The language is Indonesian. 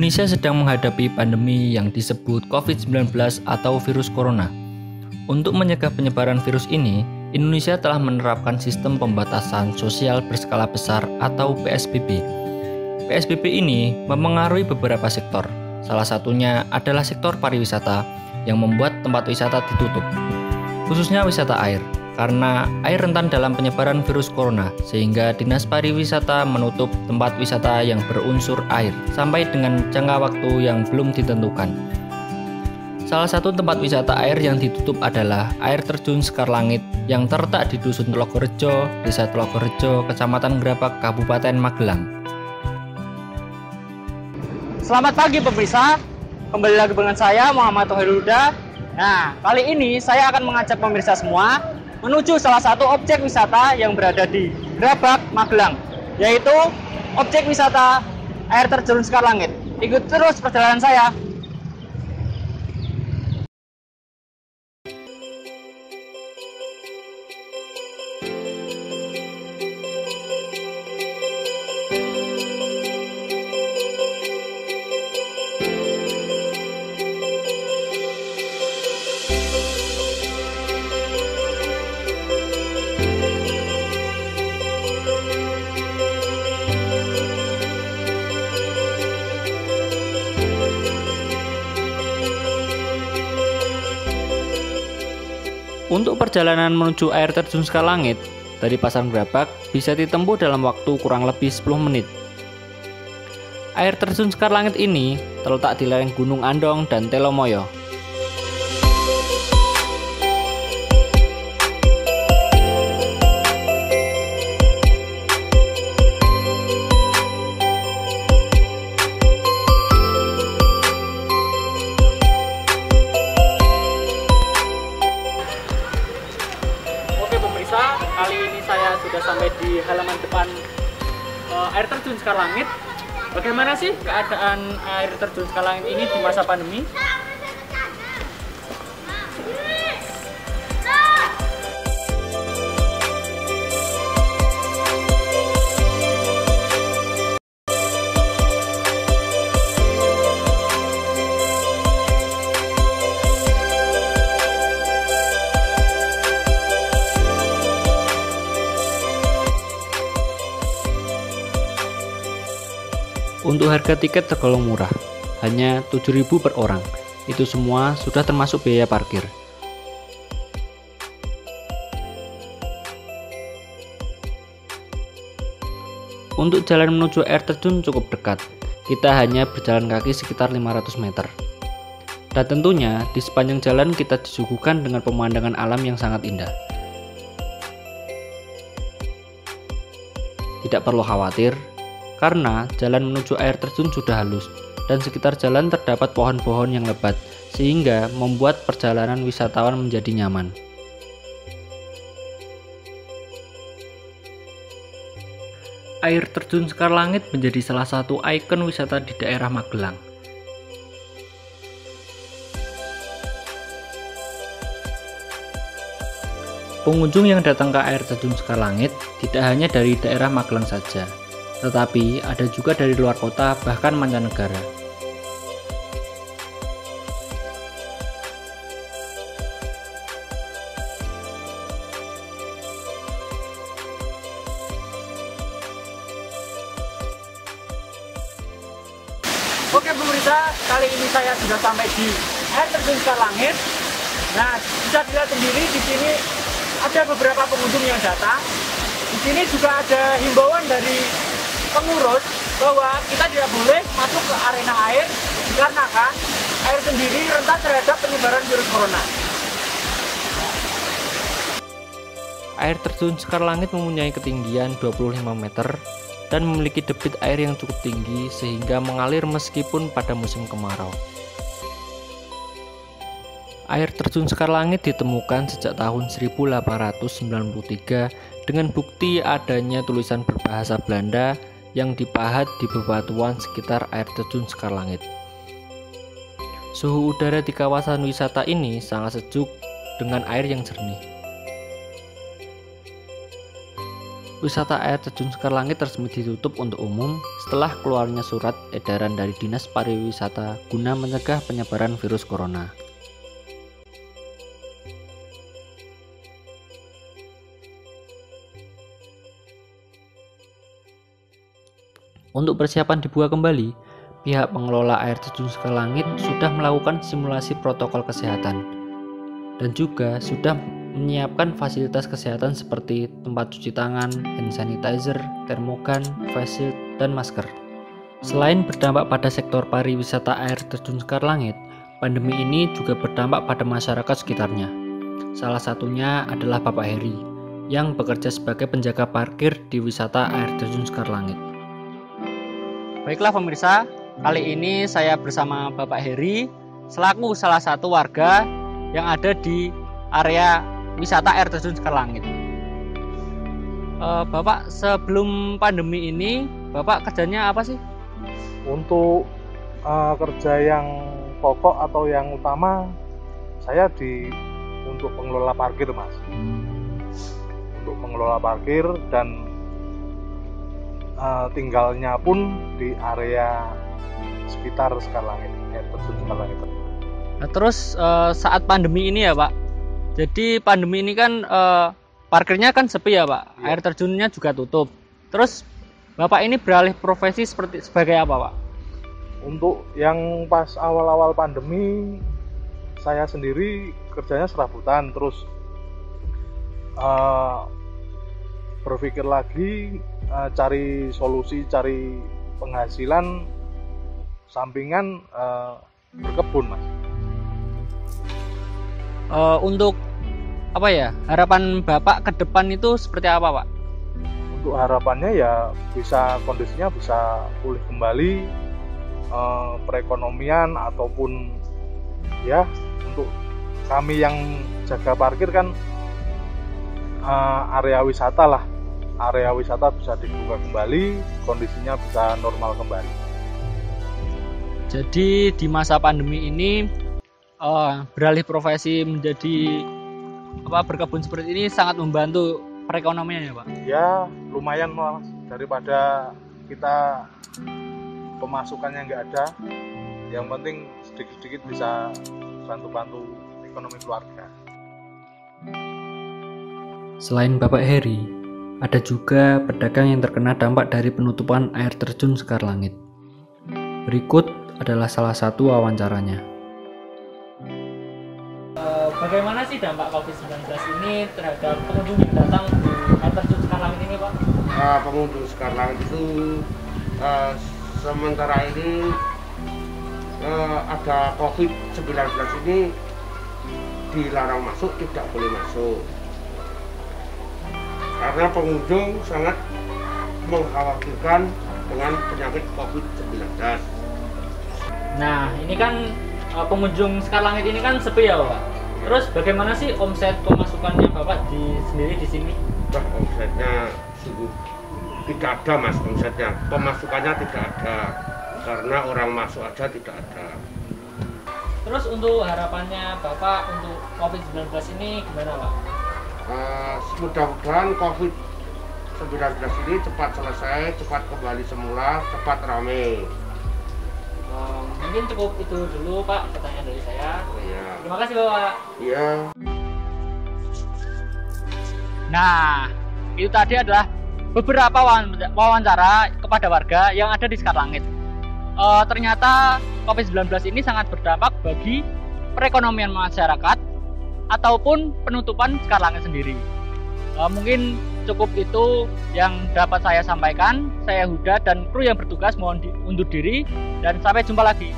Indonesia sedang menghadapi pandemi yang disebut COVID-19 atau virus corona. Untuk mencegah penyebaran virus ini, Indonesia telah menerapkan sistem pembatasan sosial berskala besar atau PSBB. PSBB ini mempengaruhi beberapa sektor. Salah satunya adalah sektor pariwisata yang membuat tempat wisata ditutup, khususnya wisata air. Karena air rentan dalam penyebaran virus corona, sehingga Dinas Pariwisata menutup tempat wisata yang berunsur air sampai dengan jangka waktu yang belum ditentukan. Salah satu tempat wisata air yang ditutup adalah air terjun Sekar Langit yang terletak di Dusun Telogorejo, Desa Telogorejo, Kecamatan Grabak, Kabupaten Magelang. Selamat pagi pemirsa, kembali lagi dengan saya Muhammad Tohir Huda. Nah, kali ini saya akan mengajak pemirsa semua menuju salah satu objek wisata yang berada di Grabak, Magelang, yaitu objek wisata air terjun Sekar Langit. Ikut terus perjalanan saya. Untuk perjalanan menuju air terjun Sekar Langit dari Pasar Grabak bisa ditempuh dalam waktu kurang lebih 10 menit. Air terjun Sekar Langit ini terletak di lereng Gunung Andong dan Telomoyo. Kali ini saya sudah sampai di halaman depan air terjun Sekar Langit. Bagaimana sih keadaan air terjun Sekar Langit ini di masa pandemi? Untuk harga tiket tergolong murah, hanya 7.000 per orang. Itu semua sudah termasuk biaya parkir. Untuk jalan menuju air terjun cukup dekat. Kita hanya berjalan kaki sekitar 500 meter. Dan tentunya di sepanjang jalan kita disuguhkan dengan pemandangan alam yang sangat indah. Tidak perlu khawatir, karena jalan menuju air terjun sudah halus dan sekitar jalan terdapat pohon-pohon yang lebat sehingga membuat perjalanan wisatawan menjadi nyaman. Air terjun Sekar Langit menjadi salah satu ikon wisata di daerah Magelang. Pengunjung yang datang ke air terjun Sekar Langit tidak hanya dari daerah Magelang saja, tetapi ada juga dari luar kota bahkan mancanegara. Oke pemirsa, kali ini saya sudah sampai di air terjun Sekar Langit. Nah, bisa dilihat sendiri di sini ada beberapa pengunjung yang datang. Di sini juga ada himbauan dari pengurus bahwa kita tidak boleh masuk ke arena air dikarenakan air sendiri rentan terhadap penyebaran virus corona. Air terjun Sekar Langit mempunyai ketinggian 25 meter dan memiliki debit air yang cukup tinggi sehingga mengalir meskipun pada musim kemarau. Air terjun Sekar Langit ditemukan sejak tahun 1893 dengan bukti adanya tulisan berbahasa Belanda yang dipahat di bebatuan sekitar air terjun Sekar Langit. Suhu udara di kawasan wisata ini sangat sejuk dengan air yang jernih. wisata air terjun Sekar Langit resmi ditutup untuk umum setelah keluarnya surat edaran dari Dinas Pariwisata guna mencegah penyebaran virus corona. Untuk persiapan dibuka kembali, pihak pengelola air terjun Sekar Langit sudah melakukan simulasi protokol kesehatan dan juga sudah menyiapkan fasilitas kesehatan seperti tempat cuci tangan, hand sanitizer, termogan, face shield, dan masker. Selain berdampak pada sektor pariwisata air terjun Sekar Langit, pandemi ini juga berdampak pada masyarakat sekitarnya. Salah satunya adalah Bapak Heri, yang bekerja sebagai penjaga parkir di wisata air terjun Sekar Langit. Baiklah pemirsa, kali ini saya bersama Bapak Heri, selaku salah satu warga yang ada di area wisata air terjun Sekar Langit. Bapak, sebelum pandemi ini Bapak kerjanya apa sih? Untuk kerja yang pokok atau yang utama, saya untuk pengelola parkir, Mas. Untuk pengelola parkir dan tinggalnya pun di area sekitar Sekar Langit, air terjun Sekar Langit. Nah, terus saat pandemi ini ya Pak, jadi pandemi ini kan parkirnya kan sepi ya Pak, air terjunnya juga tutup. Terus Bapak ini beralih profesi sebagai apa Pak? Untuk yang pas awal-awal pandemi, saya sendiri kerjanya serabutan, terus berpikir lagi cari solusi, cari penghasilan sampingan berkebun, Mas. Untuk apa ya, harapan Bapak ke depan itu seperti apa Pak? Untuk harapannya ya kondisinya bisa pulih kembali, perekonomian ataupun ya untuk kami yang jaga parkir kan area wisata lah, area wisata bisa dibuka kembali, kondisinya bisa normal kembali. Jadi di masa pandemi ini beralih profesi menjadi berkebun seperti ini sangat membantu perekonomian ya Pak? Ya lumayan Mas, daripada kita pemasukannya nggak ada, yang penting sedikit-sedikit bisa bantu-bantu ekonomi keluarga. Selain Bapak Heri, ada juga pedagang yang terkena dampak dari penutupan air terjun Sekar Langit. Berikut adalah salah satu wawancaranya. Bagaimana sih dampak COVID-19 ini terhadap pengunjung yang datang di air terjun Sekar Langit ini Pak? Pengunjung Sekar Langit itu sementara ini ada COVID-19 ini dilarang masuk, tidak boleh masuk. Karena pengunjung sangat mengkhawatirkan dengan penyakit COVID-19. Nah, ini kan pengunjung Sekar Langit ini kan sepi ya Pak? Terus bagaimana sih omset pemasukannya Bapak sendiri di sini? Omsetnya sungguh tidak ada Mas, omsetnya. Pemasukannya tidak ada, karena orang masuk aja tidak ada. Terus untuk harapannya Bapak untuk COVID-19 ini gimana Pak? Mudah-mudahan COVID-19 ini cepat selesai, cepat kembali semula, cepat ramai. Mungkin cukup itu dulu Pak pertanyaan dari saya. Iya. Terima kasih Bapak. Iya. Nah, itu tadi adalah beberapa wawancara kepada warga yang ada di Sekar Langit. Ternyata COVID-19 ini sangat berdampak bagi perekonomian masyarakat ataupun penutupan Sekar Langit sendiri. Mungkin cukup itu yang dapat saya sampaikan. Saya Huda dan kru yang bertugas mohon undur diri dan sampai jumpa lagi.